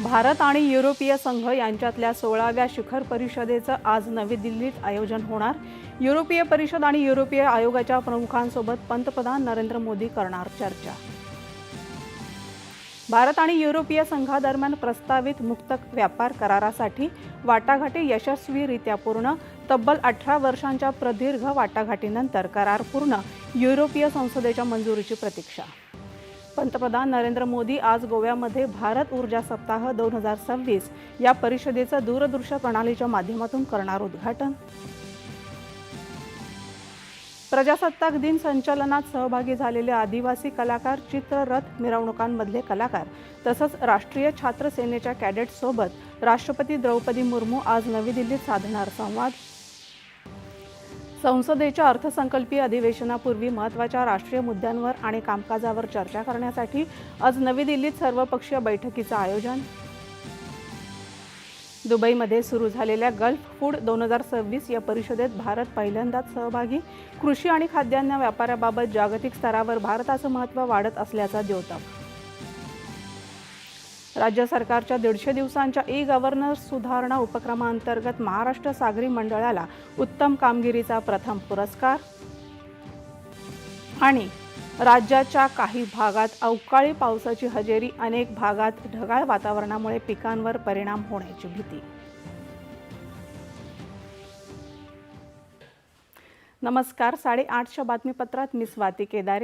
भारत आणि युरोपीय संघ यांच्यातल्या 16व्या शिखर परिषदेचं आज नवी दिल्लीत आयोजन होणार। युरोपीय परिषद आणि युरोपीय आयोगाच्या प्रमुखांसोबत पंतप्रधान नरेंद्र मोदी करणार चर्चा। भारत आणि युरोपीय संघादरम्यान प्रस्तावित मुक्त व्यापार करारासाठी वाटाघाटी यशस्वीरित्या पूर्ण। तब्बल 18 वर्षांच्या प्रदीर्घ वाटाघाटीनंतर करार पूर्ण। युरोपीय संसदेच्या मंजुरीची प्रतीक्षा। पंतप्रधान नरेंद्र मोदी आज गोव्यामध्ये भारत ऊर्जा सप्ताह 2026 या परिषदेचं दूरदृश्य प्रणालीच्या माध्यमातून करणार उद्घाटन। प्रजासत्ताक दिन संचलनात सहभागी झालेले आदिवासी कलाकार, चित्ररथ, मिरवणुकांमधले कलाकार तसंच राष्ट्रीय छात्र सेनेच्या कॅडेट्ससोबत राष्ट्रपती द्रौपदी मुर्मू आज नवी दिल्लीत साधणार संवाद। संसदेच्या अर्थसंकल्पीय अधिवेशनापूर्वी महत्त्वाच्या राष्ट्रीय मुद्द्यांवर आणि कामकाजावर चर्चा करण्यासाठी आज नवी दिल्लीत सर्वपक्षीय बैठकीचं आयोजन। दुबईमध्ये सुरू झालेल्या गल्फ फूड 2026 या परिषदेत भारत पहिल्यांदाच सहभागी। कृषी आणि खाद्यान्न व्यापाराबाबत जागतिक स्तरावर भारताचं महत्त्व वाढत असल्याचा द्योतक। राज्य सरकारच्या 150 दिवसांच्या ई-गव्हर्नन्स सुधारणा उपक्रमांतर्गत महाराष्ट्र सागरी मंडळाला उत्तम कामगिरीचा प्रथम पुरस्कार। आणि राज्याच्या काही भागात अवकाळी पावसाची हजेरी, अनेक भागात ढगाळ वातावरणामुळे पिकांवर परिणाम होण्याची भीती। नमस्कार, 8:30च्या बातमीपत्रात मी स्वाती केदारे।